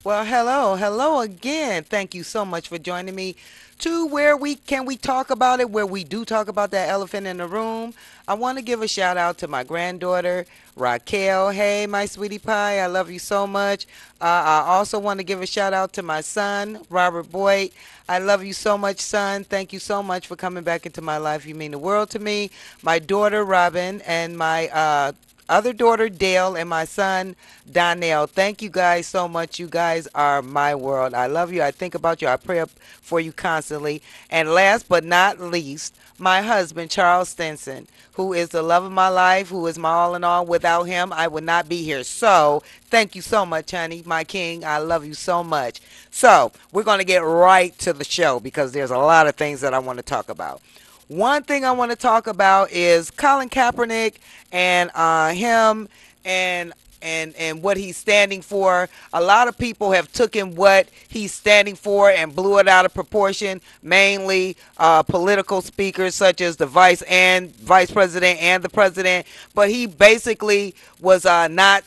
Well, hello again. Thank you so much for joining me to where we talk about it, where we do talk about that elephant in the room. I want to give a shout out to my granddaughter Raquel. Hey, my sweetie pie, I love you so much. I also want to give a shout out to my son Robert Boyd. I love you so much, son. Thank you so much for coming back into my life. You mean the world to me. My daughter Robin and my other daughter Dale and my son Donnell. Thank you guys so much. You guys are my world. I love you. I think about you. I pray up for you constantly. And last but not least, my husband Charles Stinson, who is the love of my life, who is my all in all. Without him, I would not be here. So thank you so much, honey, my king. I love you so much. So we're going to get right to the show because there's a lot of things that I want to talk about. One thing I want to talk about is Colin Kaepernick and him and and what he's standing for. A lot of people have taken what he's standing for and blew it out of proportion. Mainly political speakers such as the vice president and the president. But he basically was not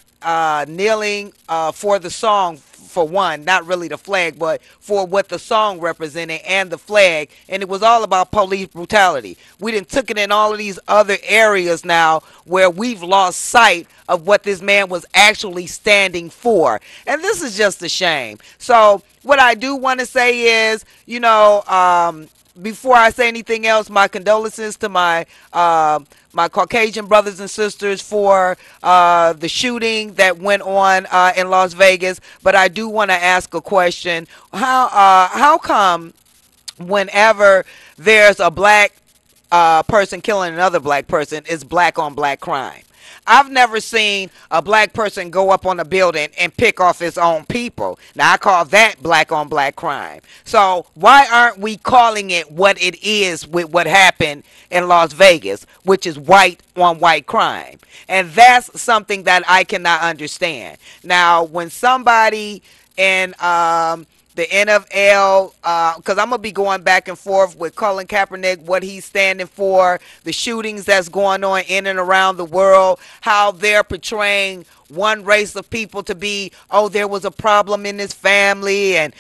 kneeling for the song, for one, not really the flag, but for what the song represented and the flag. And it was all about police brutality. We done took it in all of these other areas now where we've lost sight of what this man was actually standing for. And this is just a shame. So what I do want to say is, before I say anything else, my condolences to my Caucasian brothers and sisters for the shooting that went on in Las Vegas. But I do want to ask a question: how come whenever there's a black person killing another black person, it's black on black crime? I've never seen a black person go up on a building and pick off his own people. Now, I call that black on black crime. So why aren't we calling it what it is with what happened in Las Vegas, which is white on white crime? And that's something that I cannot understand. Now, when somebody in the NFL, because I'm going to be going back and forth with Colin Kaepernick, what he's standing for, the shootings that's going on in and around the world, how they're portraying one race of people to be, oh, there was a problem in this family, and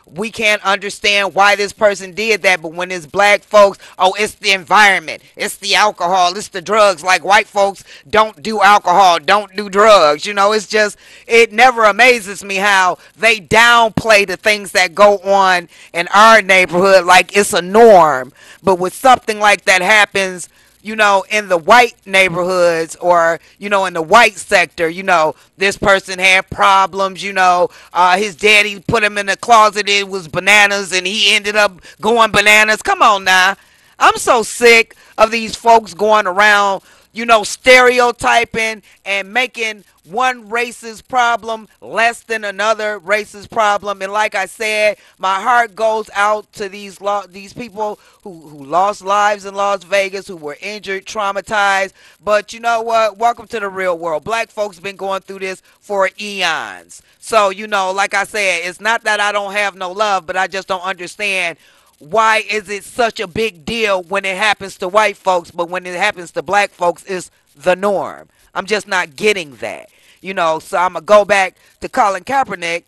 we can't understand why this person did that. But when it's black folks, oh, it's the environment, it's the alcohol, it's the drugs. Like, white folks don't do alcohol, don't do drugs. It's just, it never amazes me how they downplay the things that go on in our neighborhood like it's a norm. But when something like that happens, in the white neighborhoods, or, in the white sector, this person had problems, his daddy put him in the closet, it was bananas, and he ended up going bananas. Come on now. I'm so sick of these folks going around, stereotyping and making one race's problem less than another race's problem. And like I said, my heart goes out to these people who lost lives in Las Vegas, who were injured, traumatized. But you know what? Welcome to the real world. Black folks been going through this for eons. So, like I said, it's not that I don't have no love, but I just don't understand why is it such a big deal when it happens to white folks, but when it happens to black folks, it's the norm. I'm just not getting that. So I'm gonna go back to Colin Kaepernick.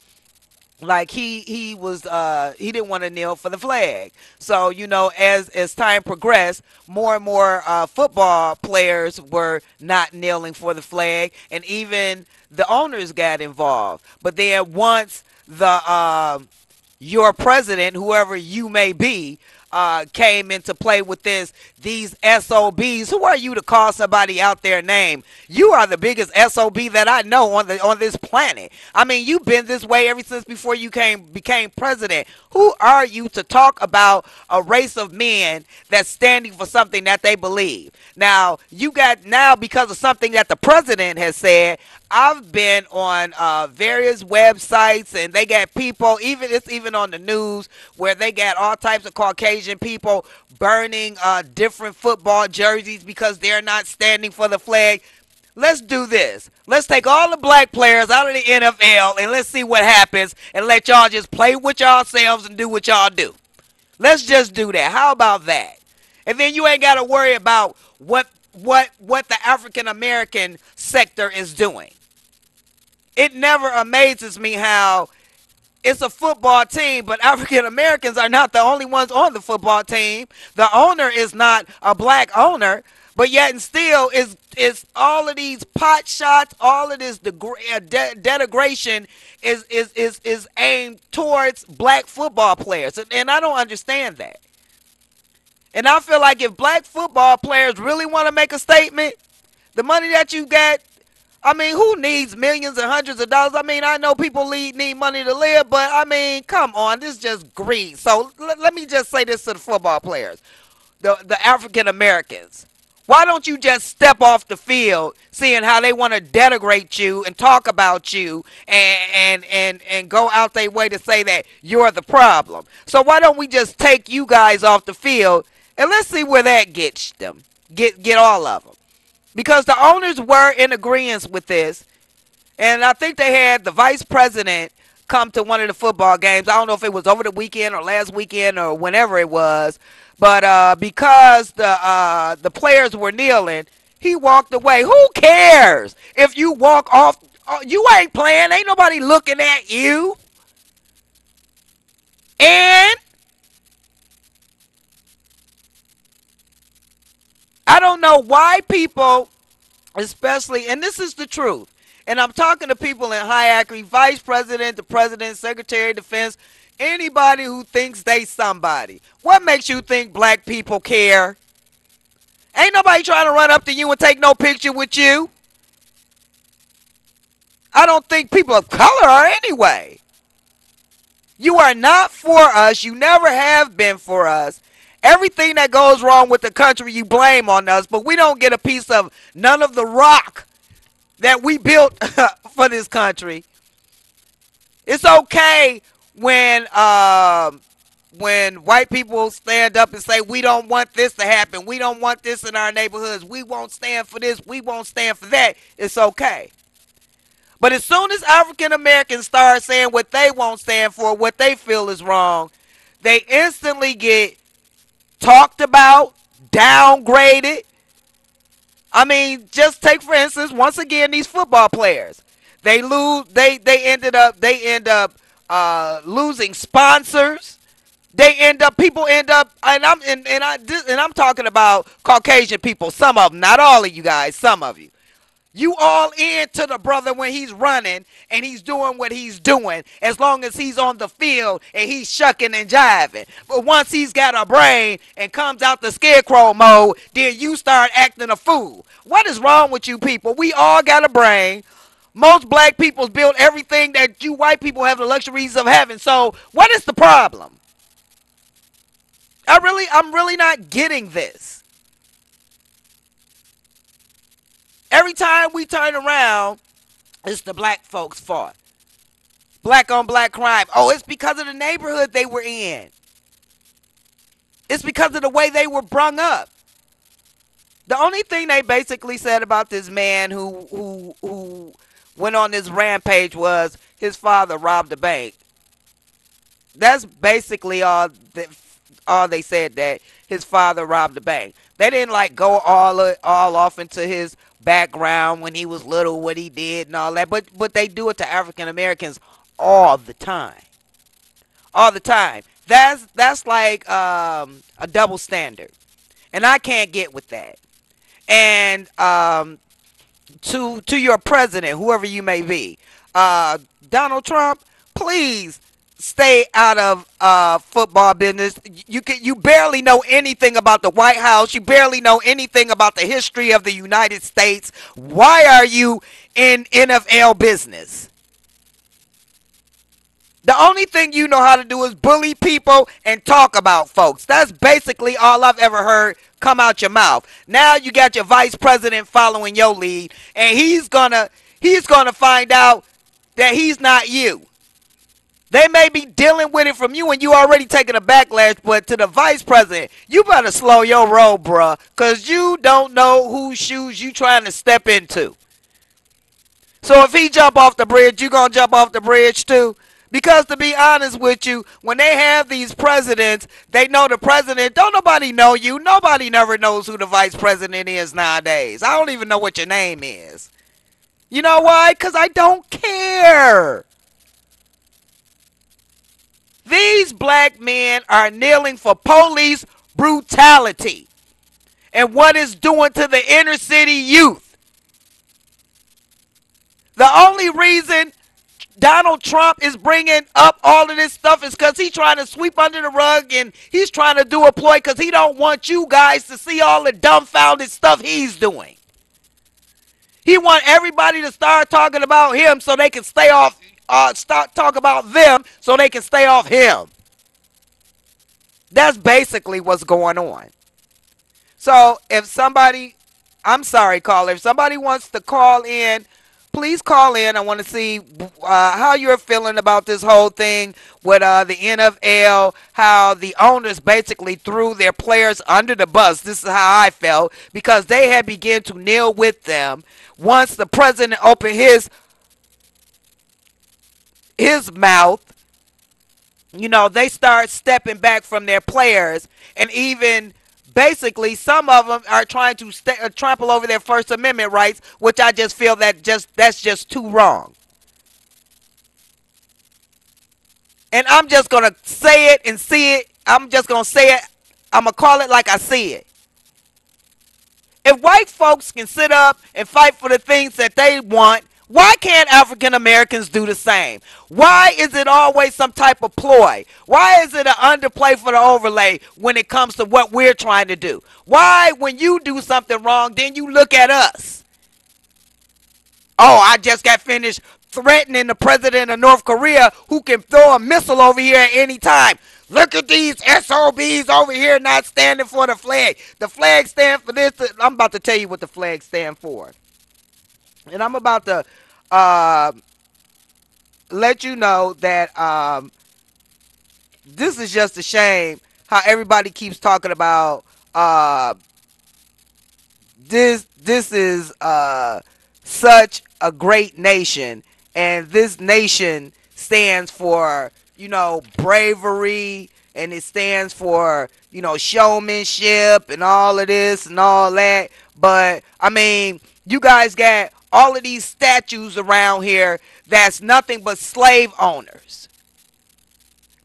Like, he didn't want to kneel for the flag. So as time progressed, more and more football players were not kneeling for the flag, and even the owners got involved. But then once the your president, whoever you may be, came into play with these SOBs. Who are you to call somebody out their name? You are the biggest SOB that I know on this planet. I mean, you've been this way ever since before you became president. Who are you to talk about a race of men that's standing for something that they believe? Now, because of something that the president has said, I've been on various websites, and they got people, it's even on the news, where they got all types of Caucasian people burning different football jerseys because they're not standing for the flag. Let's do this. Let's take all the black players out of the NFL, and let's see what happens, and let y'all just play with yourselves and do what y'all do. Let's just do that. How about that? And then you ain't got to worry about what the African American sector is doing. it never amazes me how it's a football team, but African Americans are not the only ones on the football team. The owner is not a black owner, but yet and still is all of these pot shots, all of this denigration is aimed towards black football players, and I don't understand that. And I feel like if black football players really want to make a statement, the money that you get, I mean, who needs millions and hundreds of dollars? I mean, I know people need money to live, but I mean, come on, this is just greed. So let me just say this to the football players, the African Americans. Why don't you just step off the field, seeing how they want to denigrate you and talk about you and go out their way to say that you're the problem? So why don't we just take you guys off the field and let's see where that gets them, get all of them. Because the owners were in agreement with this, and I think they had the vice president come to one of the football games. I don't know if it was over the weekend or last weekend or whenever it was, but because the players were kneeling, he walked away. Who cares if you walk off? You ain't playing. Ain't nobody looking at you. And I don't know why people, especially, and this is the truth, and I'm talking to people in hierarchy, vice president, the president, secretary of defense, anybody who thinks they somebody. What makes you think black people care? Ain't nobody trying to run up to you and take no picture with you. I don't think people of color are anyway. You are not for us. You never have been for us. Everything that goes wrong with the country, you blame on us, but we don't get a piece of none of the rock that we built for this country. It's okay when white people stand up and say, we don't want this to happen. We don't want this in our neighborhoods. We won't stand for this. We won't stand for that. It's okay. But as soon as African Americans start saying what they won't stand for, what they feel is wrong, they instantly get talked about, downgraded. I mean, just take for instance, once again, these football players. They lose. They end up losing sponsors. People end up, and I'm talking about Caucasian people. Some of them, not all of you guys. Some of you. You all in to the brother when he's running and he's doing what he's doing, as long as he's on the field and he's shucking and jiving. But once he's got a brain and comes out the scarecrow mode, then you start acting a fool. What is wrong with you people? We all got a brain. Most black people's built everything that you white people have the luxuries of having. So what is the problem? I'm really not getting this. Every time we turn around, it's the black folks' fault. Black on black crime. Oh, it's because of the neighborhood they were in. It's because of the way they were brung up. The only thing they basically said about this man who went on this rampage was his father robbed a bank. That's basically all they said, that his father robbed a bank. They didn't like go all off into his background when he was little, what he did and all that, but they do it to African Americans all the time. All the time. That's like a double standard, and I can't get with that. And to your president, whoever you may be, Donald Trump, please stay out of football business. You barely know anything about the White House. You barely know anything about the history of the United States. Why are you in NFL business? The only thing you know how to do is bully people and talk about folks. That's basically all I've ever heard come out your mouth. Now you got your vice president following your lead, and he's gonna find out that he's not you. They may be dealing with it from you and you already taking a backlash, but to the vice president, you better slow your roll, bruh, because you don't know whose shoes you trying to step into. So if he jump off the bridge, you going to jump off the bridge too? Because to be honest with you, when they have these presidents, they know the president. Don't nobody know you. Nobody never knows who the vice president is nowadays. I don't even know what your name is. You know why? Because I don't care. These black men are kneeling for police brutality and what it's doing to the inner city youth. The only reason Donald Trump is bringing up all of this stuff is because he's trying to sweep under the rug, and he's trying to do a ploy because he don't want you guys to see all the dumbfounded stuff he's doing. He want everybody to start talking about him so they can stay off, start talking about them so they can stay off him. That's basically what's going on. So if somebody, I'm sorry, caller, if somebody wants to call in, please call in. I want to see how you're feeling about this whole thing with the NFL, how the owners basically threw their players under the bus. This is how I felt, because they had begun to kneel with them. Once the president opened his mouth, you know, they start stepping back from their players, and even basically some of them are trying to trample over their First Amendment rights, which I just feel that's just too wrong. And I'm just going to say it and see it. I'm just going to say it. I'm going to call it like I see it. If white folks can sit up and fight for the things that they want, why can't African Americans do the same? Why is it always some type of ploy? Why is it an underplay for the overlay when it comes to what we're trying to do? Why, when you do something wrong, then you look at us? Oh, I just got finished threatening the president of North Korea, who can throw a missile over here at any time. Look at these SOBs over here not standing for the flag. The flag stands for this. I'm about to tell you what the flag stands for. And I'm about to let you know that this is just a shame how everybody keeps talking about this is such a great nation, and this nation stands for, you know, bravery, and it stands for, you know, showmanship and all of this and all that. But I mean, you guys got all of these statues around here that's nothing but slave owners,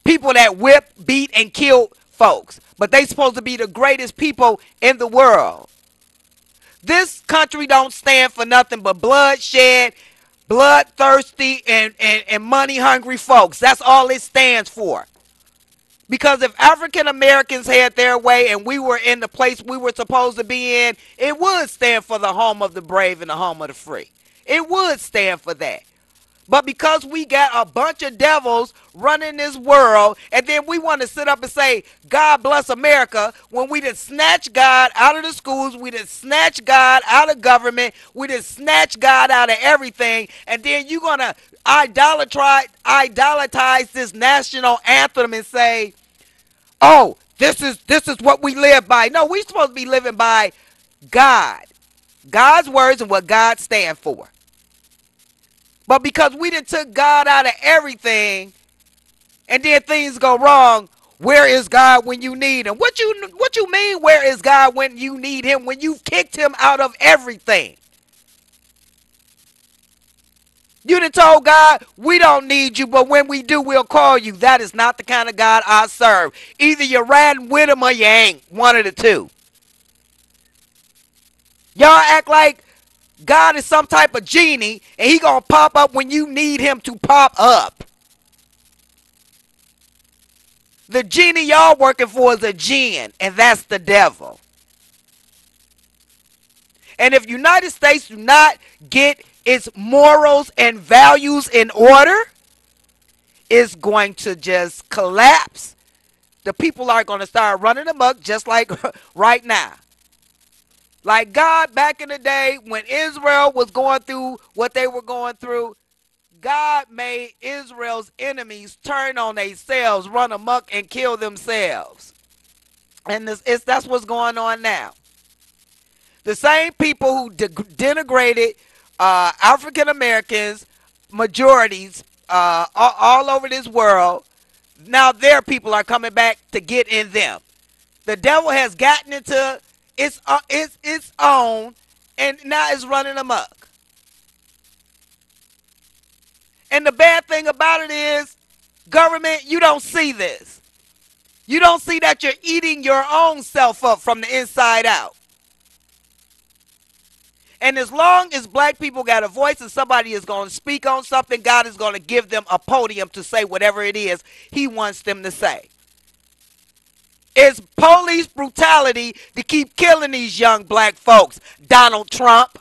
people that whip, beat, and kill folks, but they supposed to be the greatest people in the world. This country don't stand for nothing but bloodshed, bloodthirsty, and money-hungry folks. That's all it stands for. Because if African Americans had their way and we were in the place we were supposed to be in, it would stand for the home of the brave and the home of the free. It would stand for that. But because we got a bunch of devils running this world, and then we want to sit up and say, God bless America, when we done snatch God out of the schools, we done snatch God out of government, we done snatch God out of everything, and then you're going to idolatrize this national anthem and say, oh, this is what we live by. No, we're supposed to be living by God. God's words and what God stands for. But because we done took God out of everything, and then things go wrong, where is God when you need him? What you mean, where is God when you need him, when you've kicked him out of everything? You done told God, we don't need you, but when we do, we'll call you. That is not the kind of God I serve. Either you're riding with him or you ain't. One of the two. Y'all act like God is some type of genie, and he gonna pop up when you need him to pop up. The genie y'all working for is a jinn, and that's the devil. And if United States do not get its morals and values in order, it's going to just collapse. The people are going to start running amok just like right now. Like God back in the day when Israel was going through what they were going through, God made Israel's enemies turn on themselves, run amok, and kill themselves. And that's what's going on now. The same people who denigrated African Americans, majorities, all over this world, now their people are coming back to get in them. The devil has gotten into its own, and now it's running amok. And the bad thing about it is, government, you don't see this. You don't see that you're eating your own self up from the inside out. And as long as black people got a voice and somebody is going to speak on something, God is going to give them a podium to say whatever it is he wants them to say. It's police brutality to keep killing these young black folks. Donald Trump.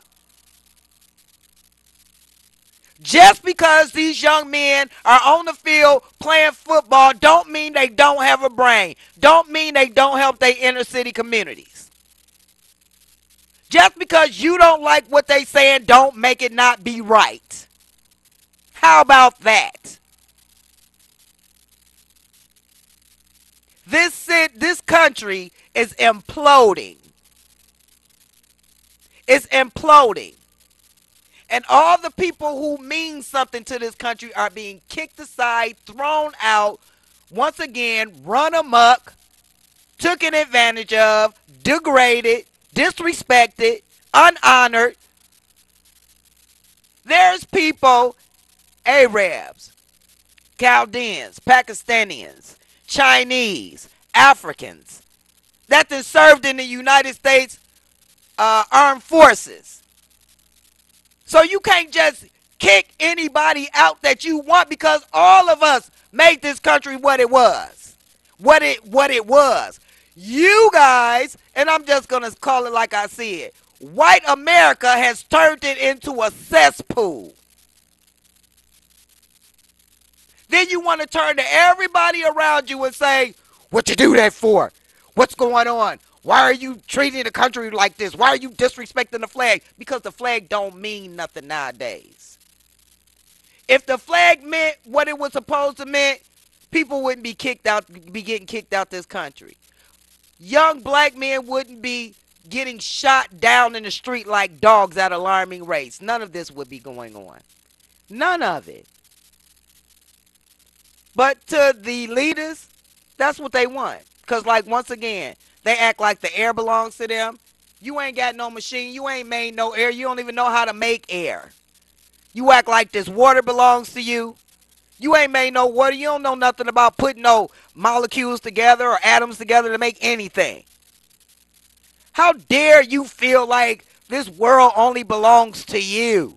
Just because these young men are on the field playing football don't mean they don't have a brain. Don't mean they don't help their inner city communities. Just because you don't like what they saying don't make it not be right. How about that? This country is imploding. It's imploding. And all the people who mean something to this country are being kicked aside, thrown out, once again, run amok, taken advantage of, degraded, disrespected, unhonored. There's people, Arabs, Chaldeans, Pakistanians, Chinese, Africans, that then served in the United States Armed Forces. So you can't just kick anybody out that you want, because all of us made this country what it was. What it was. You guys, and I'm just going to call it like I see it, white America has turned it into a cesspool. Then you want to turn to everybody around you and say, what you do that for? What's going on? Why are you treating the country like this? Why are you disrespecting the flag? Because the flag don't mean nothing nowadays. If the flag meant what it was supposed to mean, people wouldn't be getting kicked out this country. Young black men wouldn't be getting shot down in the street like dogs at alarming rates. None of this would be going on. None of it. But to the leaders, that's what they want. Because, like, once again, they act like the air belongs to them. You ain't got no machine. You ain't made no air. You don't even know how to make air. You act like this water belongs to you. You ain't made no water. You don't know nothing about putting no molecules together or atoms together to make anything. How dare you feel like this world only belongs to you?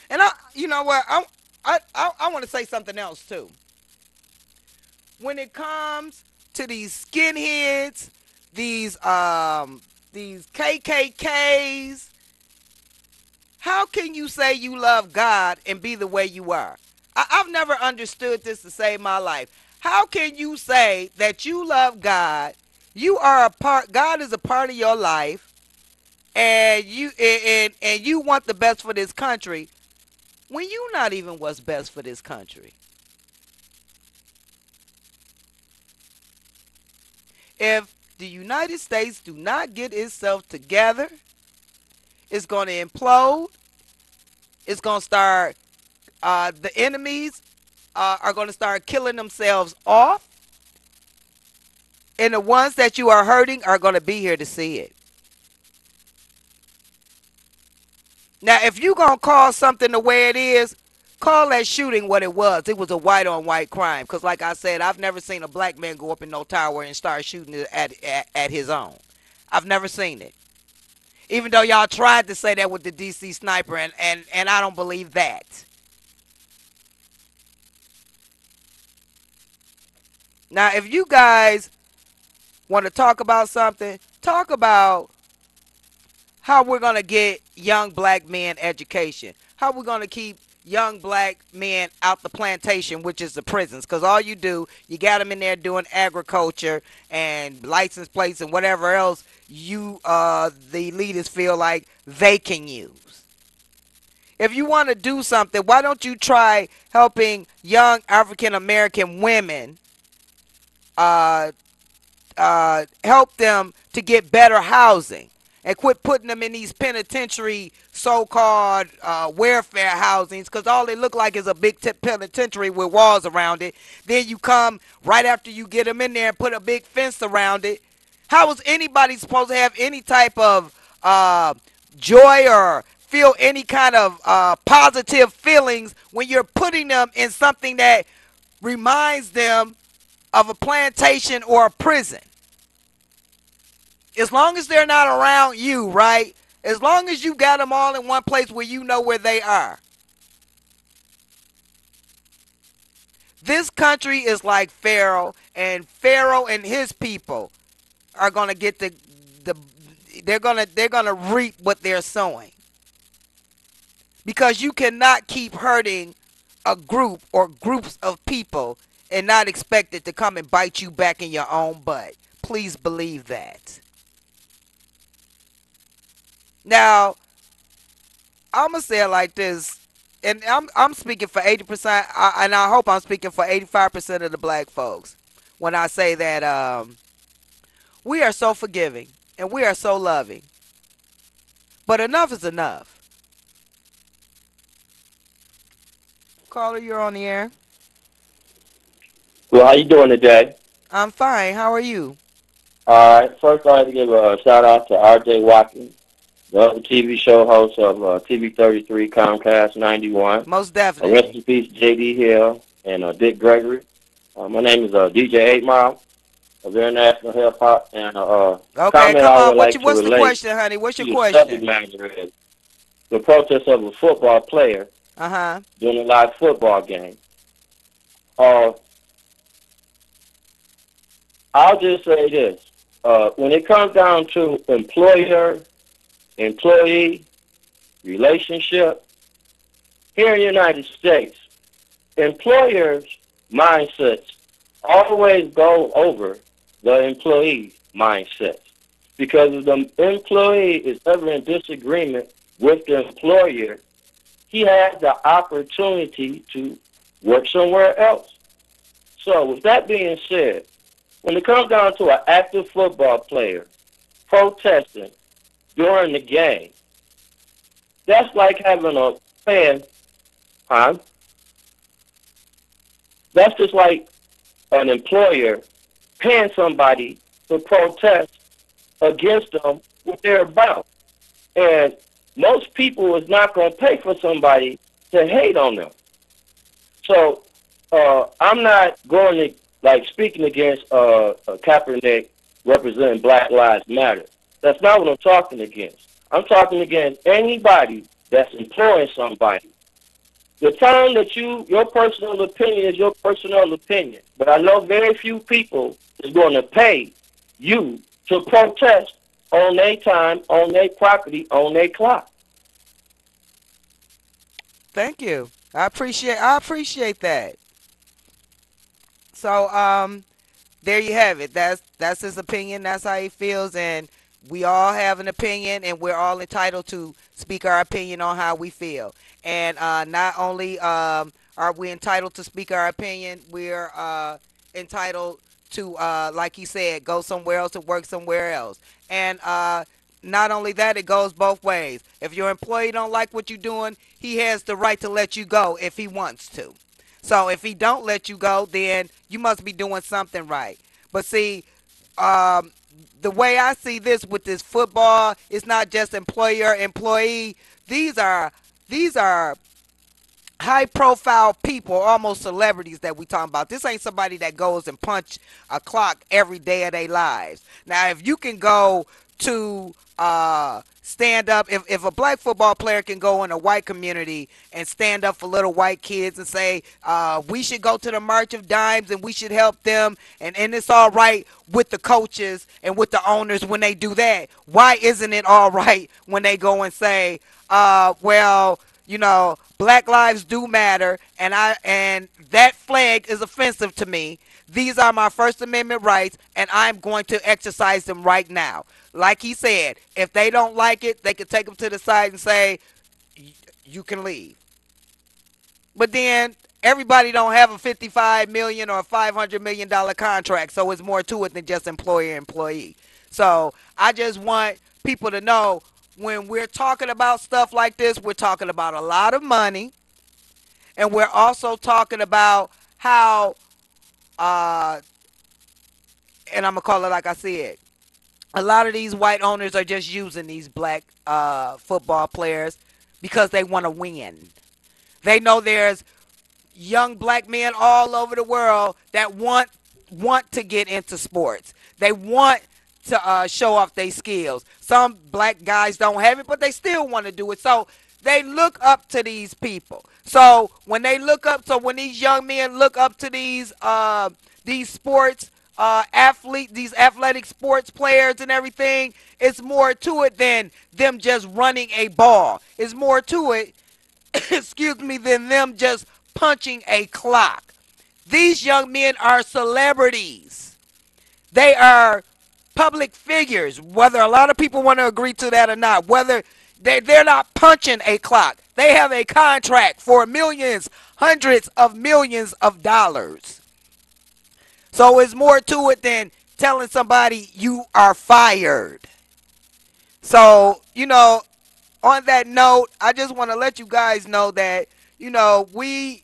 And you know what? I want to say something else too. When it comes to these skinheads, these KKKs, how can you say you love God and be the way you are? I've never understood this to save my life. How can you say that you love God, you are a part, God is a part of your life, and you want the best for this country, when you're not even what's best for this country? If the United States do not get itself together, it's going to implode. It's going to start, the enemies are going to start killing themselves off. And the ones that you are hurting are going to be here to see it. Now, if you're going to call something the way it is, call that shooting what it was. It was a white-on-white crime. Because like I said, I've never seen a black man go up in no tower and start shooting it at his own. I've never seen it. Even though y'all tried to say that with the DC sniper, and I don't believe that. Now, if you guys want to talk about something, talk about how we're going to get young black men education. How we're going to keep young black men out the plantation, which is the prisons. Because all you do, you got them in there doing agriculture and license plates and whatever else you, the leaders, feel like they can use. If you want to do something, why don't you try helping young African American women, help them to get better housing? And quit putting them in these penitentiary so-called welfare housings, because all they look like is a big penitentiary with walls around it. Then you come right after you get them in there and put a big fence around it. How is anybody supposed to have any type of joy or feel any kind of positive feelings when you're putting them in something that reminds them of a plantation or a prison. As long as they're not around you, right? As long as you got them all in one place where you know where they are. This country is like Pharaoh, and Pharaoh and his people are gonna get the they're gonna reap what they're sowing. Because you cannot keep hurting a group or groups of people and not expect it to come and bite you back in your own butt. Please believe that. Now, I'm gonna say it like this, and I'm speaking for 80%, and I hope I'm speaking for 85% of the black folks when I say that we are so forgiving and we are so loving, but enough is enough. Caller, you're on the air. Well, how you doing today? I'm fine. How are you? All right. First, I'd like to give a shout out to R.J. Watkins, the other TV show host of TV 33 Comcast 91. Most Rest definitely. in peace, J.D. Hill and Dick Gregory. My name is DJ 8 Mile of International Hip Hop, and Okay, comment come I on. would like to What's the relate question, honey? What's to your the subject question? matter is the protest of a football player Uh huh. during a live football game. Uh, I'll just say this. When it comes down to employee relationship, here in the United States, employers' mindsets always go over the employee mindsets. Because if the employee is ever in disagreement with the employer, he has the opportunity to work somewhere else. So, with that being said, when it comes down to an active football player protesting during the game, that's like having a fan, huh? That's just like an employer paying somebody to protest against them what they're about. And most people is not going to pay for somebody to hate on them. So I'm not going to like speaking against Kaepernick representing Black Lives Matter. That's not what I'm talking against. I'm talking against anybody that's employing somebody. The time that your personal opinion is your personal opinion, but I know very few people is going to pay you to protest on their time, on their property, on their clock. Thank you. I appreciate that. So there you have it. That's his opinion. That's how he feels, and we all have an opinion, and we're all entitled to speak our opinion on how we feel. And not only are we entitled to speak our opinion, we're entitled to, like he said, go somewhere else and work somewhere else. And not only that, it goes both ways. If your employee don't like what you're doing, he has the right to let you go if he wants to. So if he don't let you go, then you must be doing something right. But see, um, the way I see this with this football, it's not just employer employee. These are these are high profile people, almost celebrities that we talking about. This ain't somebody that goes and punch a clock every day of their lives. Now, if you can go to stand up, if a black football player can go in a white community and stand up for little white kids and say, we should go to the March of Dimes and we should help them, and it's all right with the coaches and with the owners when they do that, why isn't it all right when they go and say, well, black lives do matter, and that flag is offensive to me. These are my First Amendment rights, and I'm going to exercise them right now. Like he said, if they don't like it, they can take them to the side and say, you can leave. But then everybody don't have a 55 million or a $500 million contract, so it's more to it than just employer employee. So I just want people to know, when we're talking about stuff like this, we're talking about a lot of money, and we're also talking about how, uh, and I'm gonna call it like I said, a lot of these white owners are just using these black football players because they want to win. They know there's young black men all over the world that want to get into sports. They want to show off their skills. Some black guys don't have it, but they still want to do it. So they look up to these people. So when they look up, so when these young men look up to these sports these athletic sports players and everything, it's more to it than them just running a ball. It's more to it, excuse me, than them just punching a clock. These young men are celebrities. They are public figures, whether a lot of people want to agree to that or not, whether they're not punching a clock. They have a contract for millions, hundreds of millions of dollars. So it's more to it than telling somebody you are fired. So, on that note, I just want to let you guys know that, we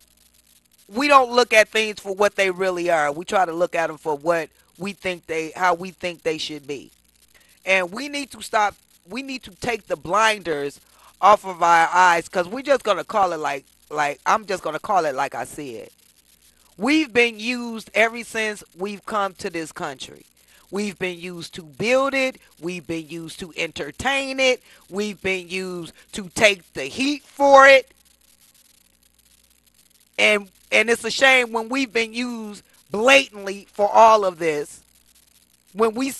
don't look at things for what they really are. We try to look at them for what how we think they should be. And we need to stop, we need to take the blinders off of our eyes, because we're just going to call it I'm just going to call it like I said. We've been used ever since we've come to this country. We've been used to build it. We've been used to entertain it. We've been used to take the heat for it. And it's a shame when we've been used blatantly for all of this. When we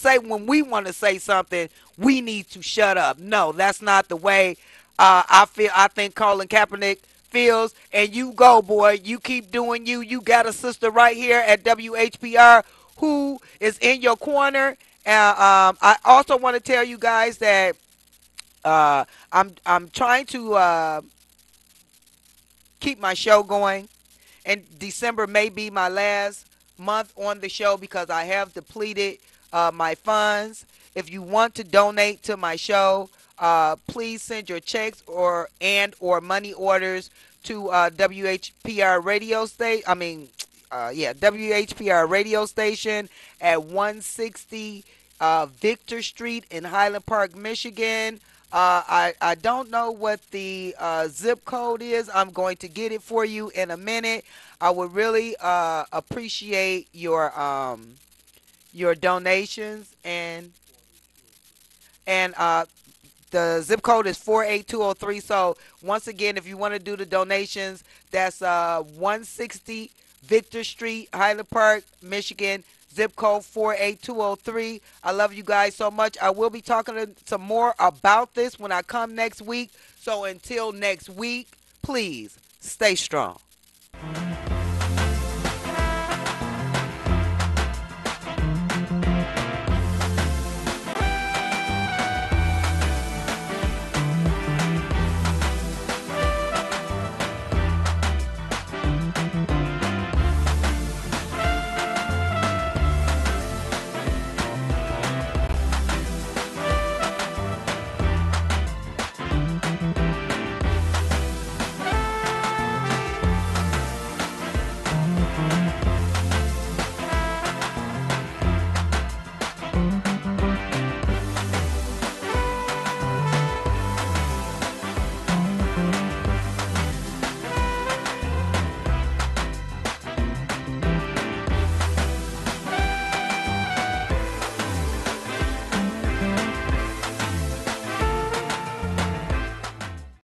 want to say something, we need to shut up. No, that's not the way I think Colin Kaepernick feels. And you go, boy. You keep doing you. You got a sister right here at WHPR who is in your corner. I also want to tell you guys that I'm trying to keep my show going. And December may be my last month on the show because I have depleted my funds. If you want to donate to my show, please send your checks or money orders to WHPR radio station. WHPR radio station at 160 Victor Street in Highland Park, Michigan. I don't know what the zip code is. I'm going to get it for you in a minute. I would really appreciate your donations, and the zip code is 48203. So once again, if you want to do the donations, that's 160 Victor Street, Highland Park, Michigan. Zip code 48203. I love you guys so much. I will be talking some more about this when I come next week. So until next week, please stay strong.